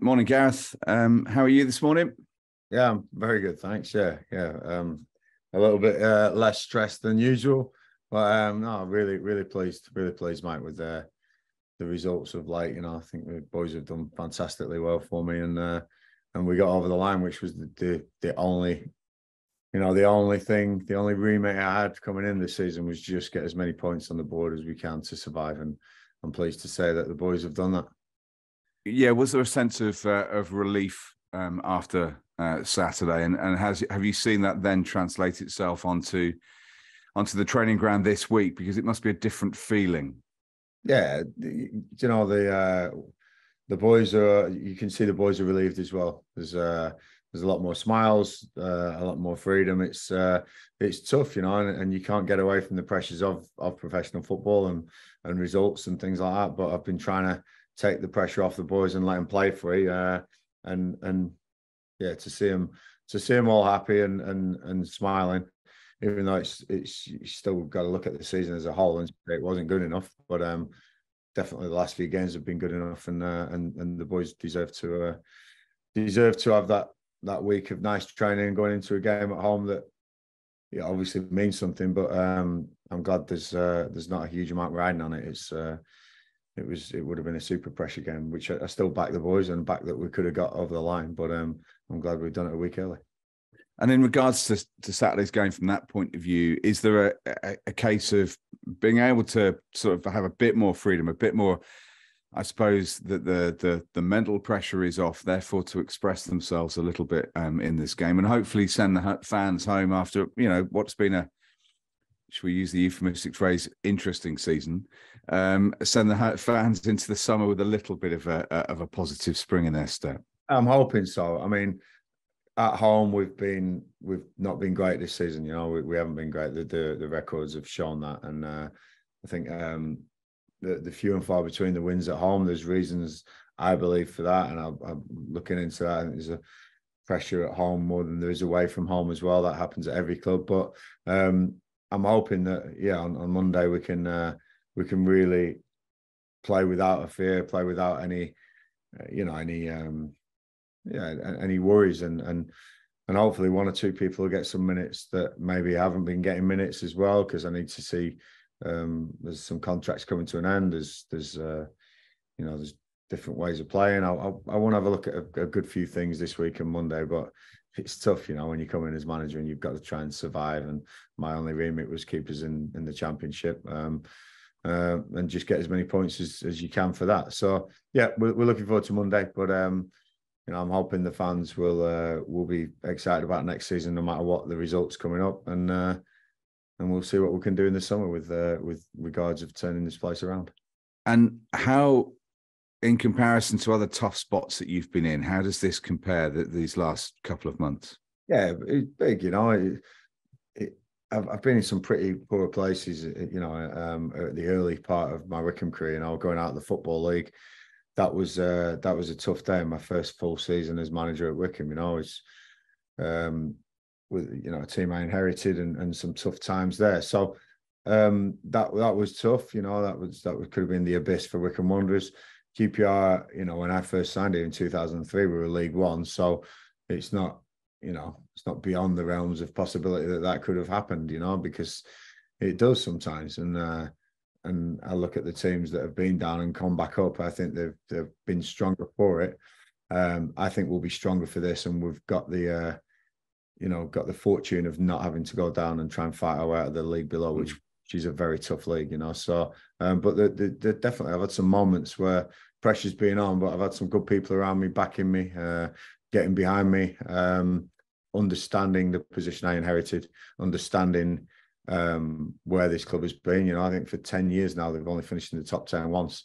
Morning, Gareth. How are you this morning? Yeah, I'm very good, thanks. Yeah. A little bit less stressed than usual, but no, really pleased, mate, with the results of late. I think the boys have done fantastically well for me, and we got over the line, which was the only, the only remit I had coming in this season was just get as many points on the board as we can to survive, and I'm pleased to say that the boys have done that. Yeah, was there a sense of relief after Saturday, and have you seen that then translate itself onto the training ground this week? Because it must be a different feeling. Yeah, the boys are. You can see the boys are relieved as well. There's a lot more smiles, a lot more freedom. It's tough, and you can't get away from the pressures of professional football and results and things like that. But I've been trying to take the pressure off the boys and let them play free, and yeah, to see them all happy and smiling, even though it's you still got to look at the season as a whole and say it wasn't good enough, but definitely the last few games have been good enough, and the boys deserve to have that week of nice training going into a game at home that obviously means something, but I'm glad there's not a huge amount riding on it. It would have been a super pressure game, which I still back the boys and back that we could have got over the line, but I'm glad we've done it a week early. And in regards to Saturday's game from that point of view, is there a case of being able to sort of have a bit more freedom, a bit more, I suppose, that the mental pressure is off, therefore to express themselves a little bit in this game, and hopefully send the fans home after what's been a, should we use the euphemistic phrase, interesting season, send the fans into the summer with a little bit of a positive spring in their step? I'm hoping so. I mean, at home we've not been great this season. We haven't been great. The records have shown that, and I think the few and far between the wins at home. There's reasons, I believe, for that, and I'm looking into that. I think there's a pressure at home more than there is away from home as well. That happens at every club, but I'm hoping that on Monday we can really play without a fear, play without any any worries, and hopefully one or two people will get some minutes that maybe haven't been getting minutes as well, because I need to see there's some contracts coming to an end. There's different ways of playing. I want to have a look at a good few things this week and Monday, but it's tough, when you come in as manager and you've got to try and survive. And my only remit was keep us in the championship, and just get as many points as you can for that. So yeah, we're looking forward to Monday, but I'm hoping the fans will be excited about next season, no matter what the results coming up, and we'll see what we can do in the summer with regards of turning this place around. And how, in comparison to other tough spots that you've been in, how does this compare these last couple of months? Yeah, it's big. I've been in some pretty poor places. At the early part of my Wycombe career, going out of the Football League. That was a tough day. My first full season as manager at Wycombe. It's with a team I inherited and some tough times there. So that was tough. That could have been the abyss for Wycombe Wanderers. QPR, when I first signed here in 2003, we were League One. So it's not beyond the realms of possibility that could have happened, because it does sometimes. And I look at the teams that have been down and come back up. I think they've been stronger for it. I think we'll be stronger for this, and we've got the fortune of not having to go down and try and fight our way out of the league below, which is a very tough league, So, but definitely, I've had some moments where pressure's been on, but I've had some good people around me, backing me, getting behind me, understanding the position I inherited, understanding where this club has been. I think for 10 years now, they've only finished in the top 10 once.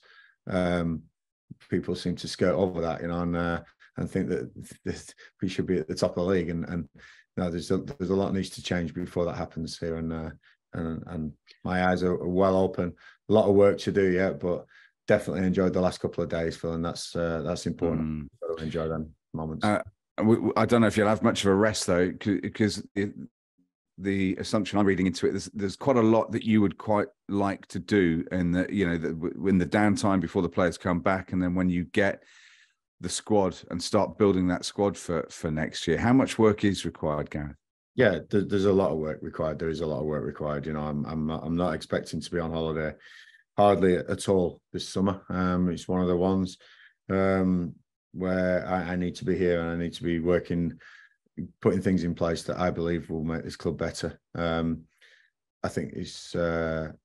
People seem to skirt over that, and think that we should be at the top of the league. And there's a lot that needs to change before that happens here. And my eyes are well open. A lot of work to do yet, but definitely enjoyed the last couple of days, Phil, and that's important. To enjoy them moments. I don't know if you'll have much of a rest though, because the assumption I'm reading into it, there's quite a lot that you would quite like to do, and that in the downtime before the players come back, and then when you get the squad and start building that squad for next year? How much work is required, Gareth? Yeah, there's a lot of work required. There is a lot of work required. You know, I'm not expecting to be on holiday hardly at all this summer. It's one of the ones where I need to be here and I need to be working, putting things in place that I believe will make this club better. I think it's got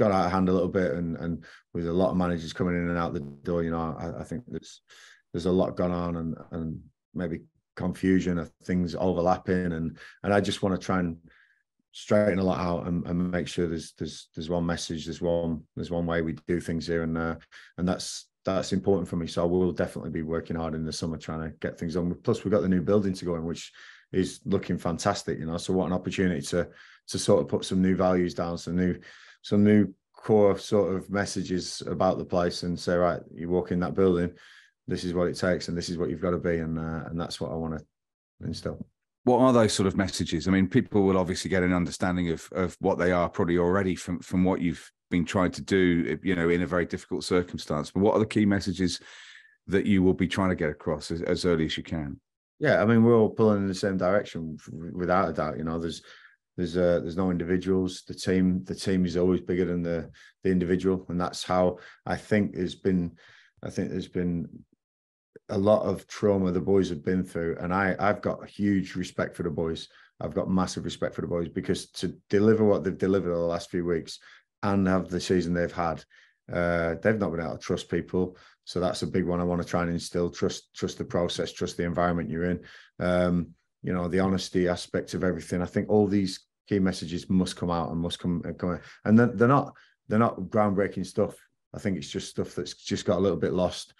out of hand a little bit, and with a lot of managers coming in and out the door, you know, I think there's a lot going on and maybe confusion of things overlapping, and I just want to try and straighten a lot out and make sure there's one message, there's one way we do things here, and that's important for me. So we'll definitely be working hard in the summer trying to get things on. Plus, we've got the new building to go in, which is looking fantastic, you know. So what an opportunity to sort of put some new values down, some new core sort of messages about the place, and say, right, you walk in that building, this is what it takes, and this is what you've got to be, and that's what I want to instill. What are those sort of messages? I mean, people will obviously get an understanding of what they are probably already from what you've been trying to do, you know, in a very difficult circumstance. But what are the key messages that you will be trying to get across as early as you can? Yeah, I mean, we're all pulling in the same direction without a doubt. You know, there's no individuals. The team is always bigger than the individual, and that's how I think there's been a lot of trauma the boys have been through, and I've got huge respect for the boys. I've got massive respect for the boys, because to deliver what they've delivered over the last few weeks and have the season they've had, they've not been able to trust people. So that's a big one. I want to try and instill trust the process, trust the environment you're in. You know, the honesty aspect of everything. I think all these key messages must come out and must come and they're not groundbreaking stuff. I think it's just stuff that's just got a little bit lost.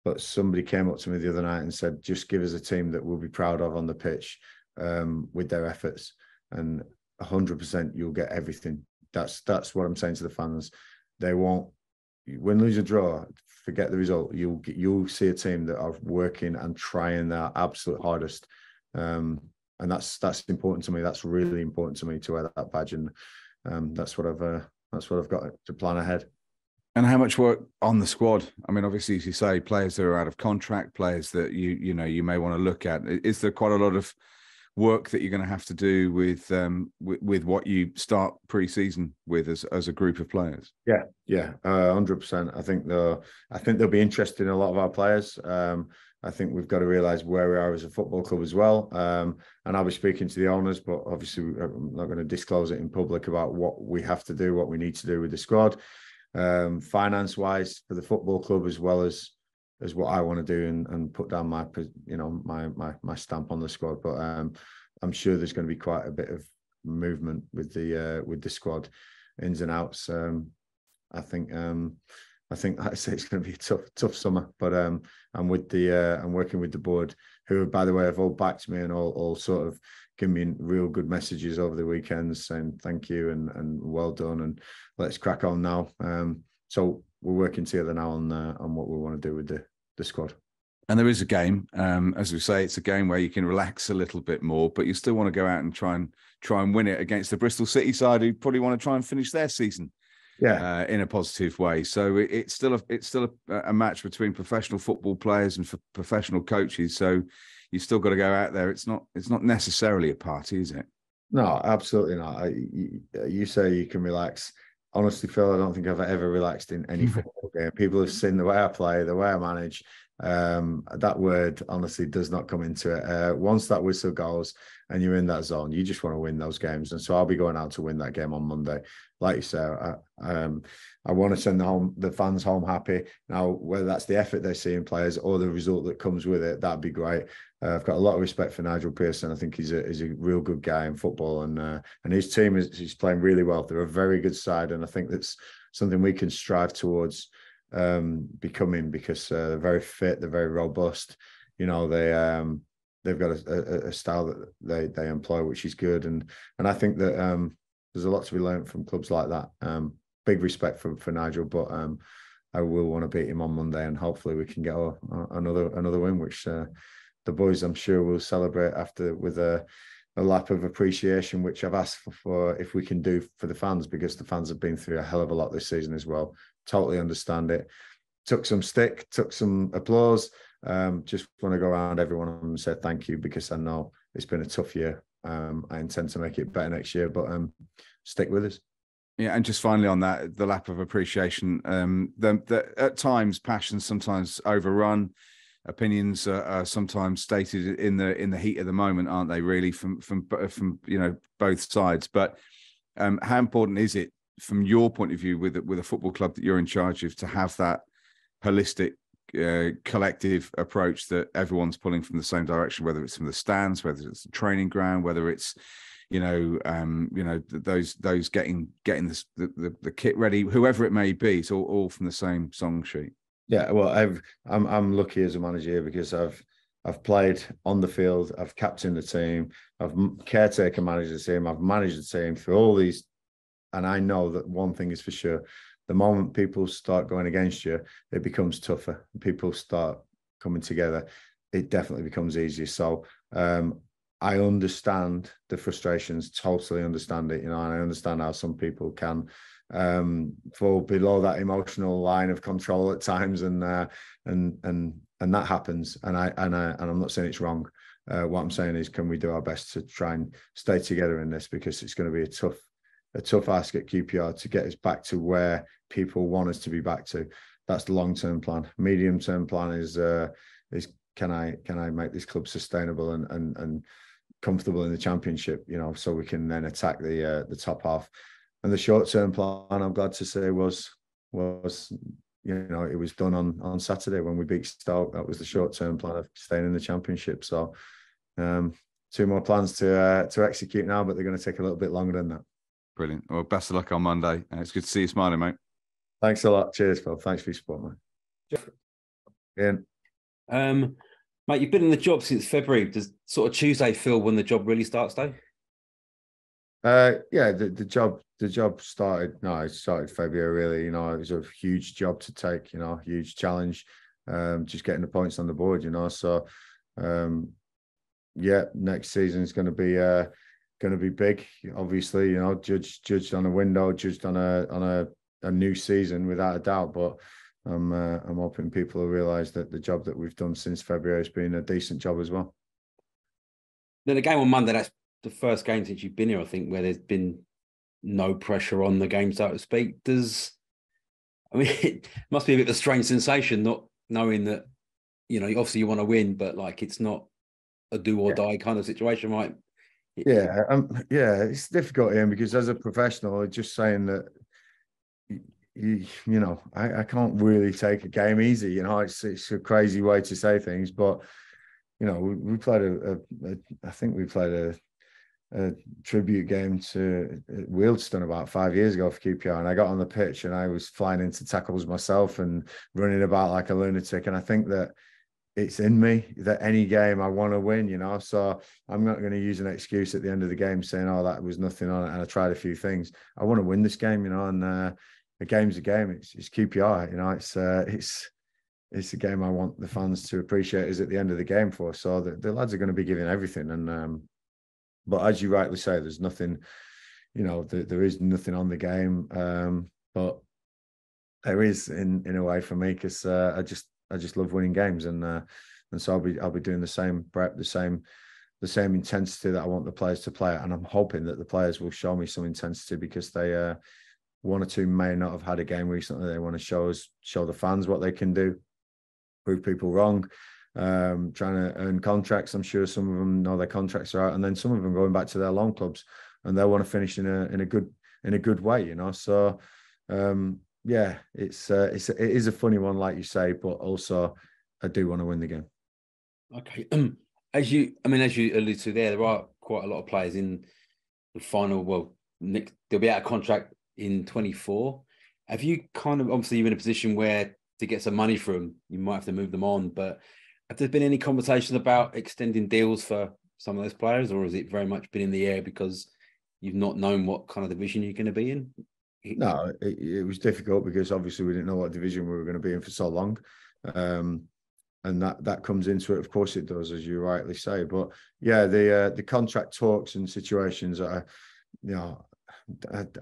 But somebody came up to me the other night and said, just give us a team that we'll be proud of on the pitch with their efforts, and 100% you'll get everything. That's what I'm saying to the fans. They won't win, lose, or draw. Forget the result. You'll see a team that are working and trying their absolute hardest, and that's important to me. That's really important to me to wear that badge, and that's what I've got to plan ahead. And how much work on the squad? I mean, obviously, as you say, players that are out of contract, players that you may want to look at. Is there quite a lot of work that you're going to have to do with what you start pre-season with as a group of players? Yeah, 100%. I think they'll be interested in a lot of our players. I think we've got to realise where we are as a football club as well. And I'll be speaking to the owners, but obviously I'm not going to disclose it in public about what we have to do, what we need to do with the squad. Finance wise for the football club, as well as what I want to do and put down my stamp on the squad. But I'm sure there's going to be quite a bit of movement with the squad ins and outs. I think like I say, it's going to be a tough summer, but I'm working with the board, who, by the way, have all backed me and all sort of given me real good messages over the weekends saying thank you and well done, and let's crack on now. So we're working together now on what we want to do with the squad. And there is a game, as we say, it's a game where you can relax a little bit more, but you still want to go out and try and win it against the Bristol City side, who probably want to try and finish their season in a positive way. So it's still a match between professional football players and professional coaches. So you've still got to go out there. It's not necessarily a party, is it? No, absolutely not. You say you can relax. Honestly, Phil, I don't think I've ever relaxed in any football game. People have seen the way I play, the way I manage. That word honestly does not come into it. Once that whistle goes and you're in that zone, you just want to win those games. And so I'll be going out to win that game on Monday. Like you say, I want to send the fans home happy. Now, whether that's the effort they see in players or the result that comes with it, that'd be great. I've got a lot of respect for Nigel Pearson. I think he's a real good guy in football, and his team is playing really well. They're a very good side, and I think that's something we can strive towards becoming, because they're very fit, they're very robust. You know, they've got a style that they employ, which is good, and I think that there's a lot to be learned from clubs like that. Big respect for Nigel, but I will want to beat him on Monday, and hopefully we can get another win, which the boys, I'm sure, will celebrate after with a lap of appreciation, which I've asked for if we can do for the fans, because the fans have been through a hell of a lot this season as well. Totally understand it. took some stick, took some applause. Just want to go around everyone and say thank you, because I know it's been a tough year. I intend to make it better next year, but stick with us. Yeah, and just finally on that, the lack of appreciation, at times passions sometimes overrun, opinions are sometimes stated in the heat of the moment, aren't they? Really, from both sides. But how important is it, from your point of view, with a football club that you're in charge of, to have that holistic, collective approach that everyone's pulling from the same direction, whether it's from the stands, whether it's the training ground, whether it's those getting the kit ready, whoever it may be, it's all from the same song sheet. Yeah, well, I'm lucky as a manager here, because I've played on the field, I've captained the team, I've caretaker managed the team, I've managed the team through all these, and I know that one thing is for sure: the moment people start going against you, it becomes tougher. People start coming together, it definitely becomes easier. So I understand the frustrations, totally understand it, and I understand how some people can fall below that emotional line of control at times, and that happens. And I'm not saying it's wrong. What I'm saying is, can we do our best to try and stay together in this, because it's going to be a tough ask at QPR to get us back to where people want us to be back to. That's the long-term plan. Medium-term plan is can I make this club sustainable and comfortable in the Championship, so we can then attack the top half. And the short-term plan, I'm glad to say, was it was done on Saturday when we beat Stoke. That was the short-term plan of staying in the Championship. So 2 more plans to execute now, but they're going to take a little bit longer than that. Brilliant. Well, best of luck on Monday. It's good to see you smiling, mate. Thanks a lot. Cheers, Phil. Thanks for your support, mate. Ian. Mate, you've been in the job since February. Does sort of Tuesday feel when the job really starts, though? Yeah, the job started. No, it started February. Really, it was a huge job to take. Huge challenge. Just getting the points on the board. So, yeah, next season is going to be big. Obviously, judged on a window, judged on a new season, without a doubt. But I'm hoping people will realise that the job that we've done since February has been a decent job as well. Then the game on Monday, that's the first game since you've been here, I think, where there's been no pressure on the game, so to speak. It must be a bit of a strange sensation, not knowing that, obviously you want to win, but it's not a do or die kind of situation, right? Yeah, it's difficult, Ian, because as a professional, just saying that, I can't really take a game easy. It's a crazy way to say things, but we played I think we played a tribute game to Wealdstone about 5 years ago for QPR, and I got on the pitch and I was flying into tackles myself and running about like a lunatic. And I think that it's in me that any game I want to win, so I'm not going to use an excuse at the end of the game saying, oh, that was nothing on it and I tried a few things. I want to win this game, and a game's a game. It's QPR, it's a game I want the fans to appreciate us at the end of the game for. So the lads are going to be giving everything. And but as you rightly say, there's nothing, there is nothing on the game. But there is in a way for me, because I just love winning games, and so I'll be doing the same prep, the same intensity that I want the players to play at. And I'm hoping that the players will show me some intensity, because they one or two may not have had a game recently. They want to show the fans what they can do, prove people wrong, trying to earn contracts. I'm sure some of them know their contracts are out, and then some of them going back to their loan clubs, and they want to finish in a good way, So yeah, it is a funny one, like you say, but also I do want to win the game. Okay. As you alluded to there are quite a lot of players in the final. Well, Nick, they'll be out of contract in 24. Have you obviously you're in a position where to get some money from, you might have to move them on, but have there been any conversations about extending deals for some of those players, or has it very much been in the air because you've not known what kind of division you're going to be in? No, it was difficult because obviously we didn't know what division we were going to be in for so long. And that comes into it. Of course it does, as you rightly say. But yeah, the contract talks and situations are,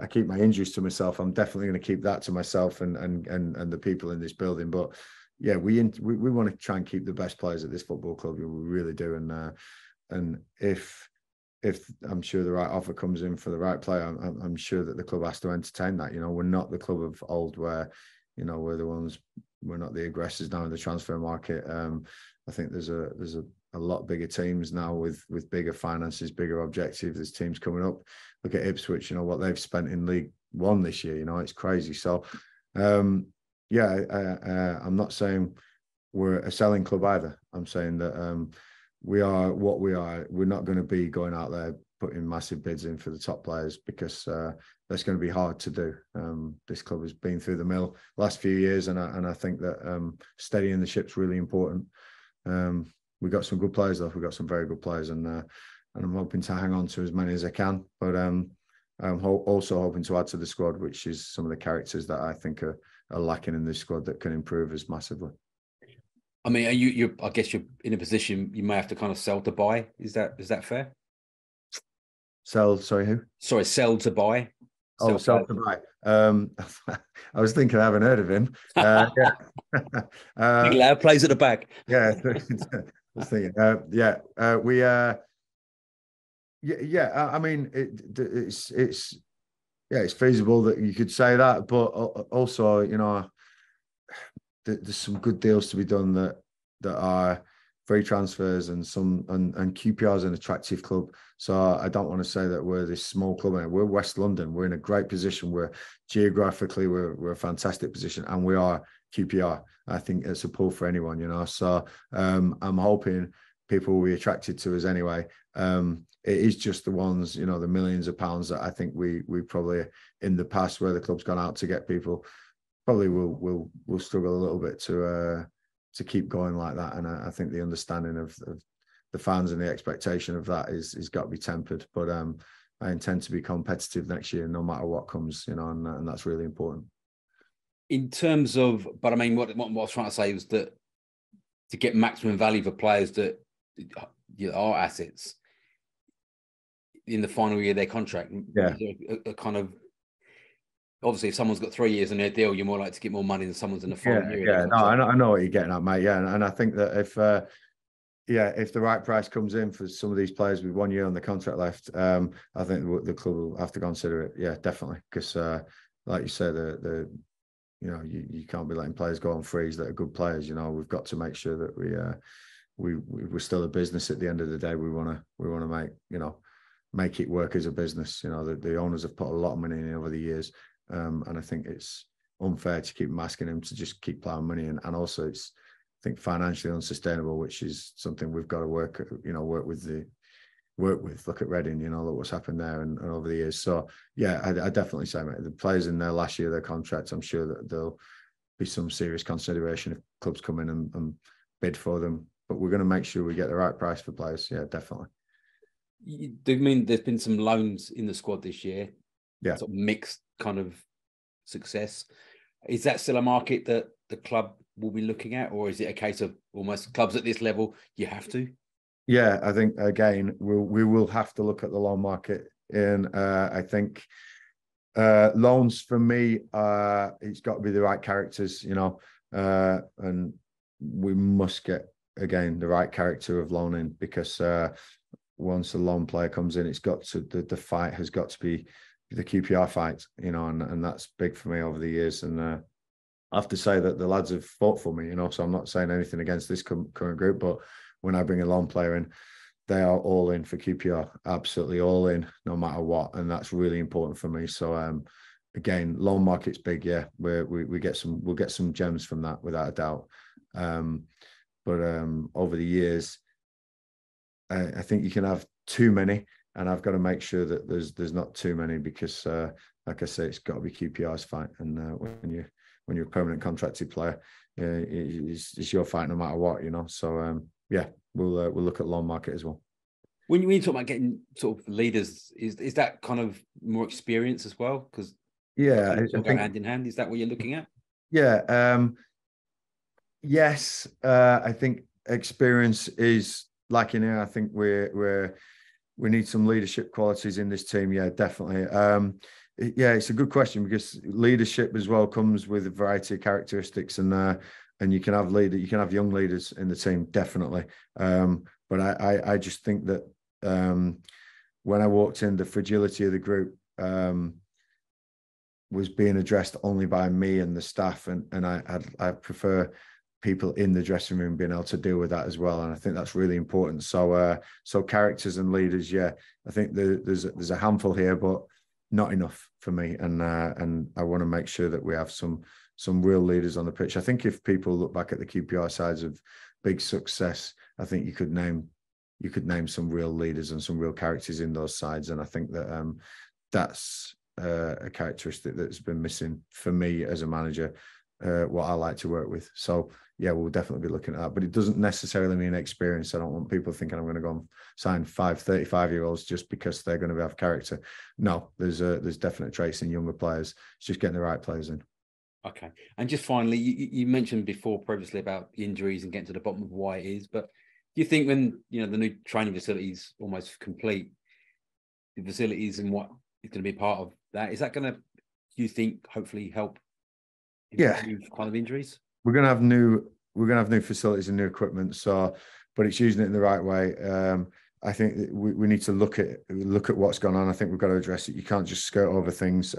I keep my injuries to myself. I'm definitely going to keep that to myself and the people in this building. But yeah, we want to try and keep the best players at this football club. We really do. And if I'm sure the right offer comes in for the right player, I'm sure that the club has to entertain that. We're not the club of old where, we're not the aggressors now in the transfer market. I think there's a lot bigger teams now with bigger finances, bigger objectives. There's teams coming up. Look at Ipswich, what they've spent in League One this year. It's crazy. So, I'm not saying we're a selling club either. I'm saying that we are what we are. We're not going to be going out there putting massive bids in for the top players because that's going to be hard to do. This club has been through the mill last few years, and I think that steadying the ship's really important. We've got some good players, though. We've got some very good players, and I'm hoping to hang on to as many as I can. But I'm also hoping to add to the squad, which is some of the characters that I think are lacking in this squad that can improve us massively. I mean, I guess you're in a position you may have to kind of sell to buy. Is that fair? Sell to buy. Sell to buy. I was thinking I haven't heard of him. Yeah. Big lad plays at the back. Yeah, I was thinking. I mean, it's feasible that you could say that, but also, there's some good deals to be done that are free transfers and QPR is an attractive club. So I don't want to say that we're this small club. We're West London. We're in a great position. We're geographically, we're a fantastic position, and we are QPR. I think it's a pull for anyone, So I'm hoping people will be attracted to us anyway. It is just the ones, the millions of pounds that I think we probably in the past where the club's gone out to get people probably will struggle a little bit to keep going like that. And I think the understanding of the fans and the expectation of that is got to be tempered. But I intend to be competitive next year, no matter what comes, and that's really important. In terms of, but I mean, what I was trying to say was that to get maximum value for players that are assets in the final year of their contract, a kind of, obviously, if someone's got 3 years in their deal, you're more likely to get more money than someone's in the final year. Yeah, no, I know what you're getting at, mate. Yeah, and I think that if the right price comes in for some of these players with 1 year on the contract left, I think the club will have to consider it. Yeah, definitely, because like you say, you can't be letting players go on frees that are good players. We've got to make sure that we're still a business at the end of the day. We want to make it work as a business. The owners have put a lot of money in over the years. And I think it's unfair to keep asking him to just keep plowing money in. And also it's, I think, financially unsustainable, which is something we've got to work with. Look at Reading, look what's happened there and over the years. So yeah, I definitely say, mate, the players in their last year of their contracts, I'm sure that there'll be some serious consideration if clubs come in and bid for them. But we're going to make sure we get the right price for players. Yeah, definitely. Do you mean there's been some loans in the squad this year? Yeah. Sort of mixed kind of success. Is that still a market that the club will be looking at, or is it a case of almost clubs at this level you have to? Yeah, I think again we will have to look at the loan market. And I think loans for me, it's got to be the right characters, and we must get again the right character of loaning, because once a loan player comes in, it's got to the fight has got to be the QPR fight, and that's big for me over the years. And I have to say that the lads have fought for me, so I'm not saying anything against this current group, but when I bring a loan player in, they are all in for QPR, absolutely all in, no matter what, and that's really important for me. So again, loan market's big, yeah. We'll get some gems from that without a doubt. But over the years, I think you can have too many, and I've got to make sure that there's not too many, because like I say, it's got to be QPR's fight. And when you're a permanent contracted player, it's your fight no matter what, So yeah, we'll look at loan market as well. When you talk about getting sort of leaders, is that kind of more experience as well? Because yeah, I think, go hand in hand. Is that what you're looking at? Yeah. Yes, I think experience is lacking here. I think we're we need some leadership qualities in this team. Yeah, definitely. Yeah, it's a good question because leadership as well comes with a variety of characteristics, and you can have young leaders in the team, definitely. But I just think that when I walked in, the fragility of the group was being addressed only by me and the staff, and I prefer people in the dressing room being able to deal with that as well, and I think that's really important. So characters and leaders, yeah, I think there's a handful here, but not enough for me, and I want to make sure that we have some real leaders on the pitch. I think if people look back at the QPR sides of big success, I think you could name some real leaders and some real characters in those sides, and I think that that's a characteristic that's been missing for me as a manager, what I like to work with. So yeah, we'll definitely be looking at that, but it doesn't necessarily mean experience. I don't want people thinking I'm going to go and sign 35-year-olds just because they're going to have character. No, there's definite traits in younger players. It's just getting the right players in. Okay. And just finally, you mentioned previously about injuries and getting to the bottom of why it is, but do you think when, the new training facilities almost complete, the facilities and what is going to be part of that, is that going to, do you think, hopefully help improve kind of injuries? We're going to have new facilities and new equipment. So, but it's using it in the right way. I think we need to look at what's going on. I think we've got to address it. You can't just skirt over things.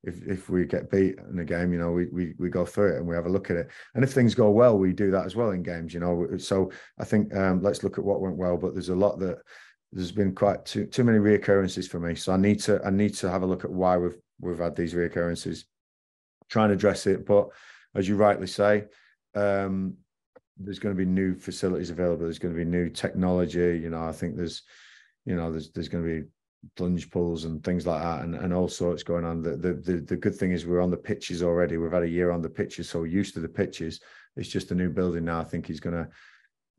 If we get beat in a game, we go through it and we have a look at it. And if things go well, we do that as well in games. So I think let's look at what went well. But there's a lot that there's been quite too many reoccurrences for me. So I need to have a look at why we've had these reoccurrences. Try and address it, but as you rightly say, there's going to be new facilities available. There's going to be new technology. I think there's going to be plunge pools and things like that, and all sorts going on. The good thing is we're on the pitches already. We've had a year on the pitches, so we're used to the pitches. It's just a new building now. I think is going to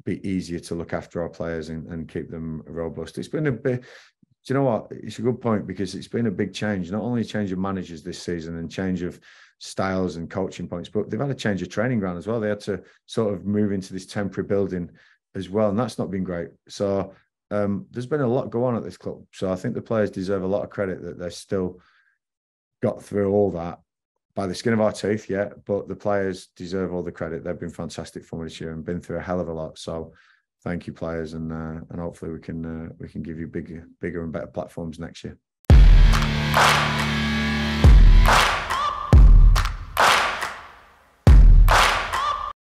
be easier to look after our players and keep them robust. It's been a bit. Do you know what? It's a good point because it's been a big change. Not only a change of managers this season and change of styles and coaching points, but they've had a change of training ground as well. They had to sort of move into this temporary building as well, and that's not been great. So there's been a lot go on at this club. So I think the players deserve a lot of credit that they still got through all that by the skin of our teeth, yeah. But the players deserve all the credit. They've been fantastic for me this year and been through a hell of a lot. So thank you, players, and hopefully we can give you bigger and better platforms next year.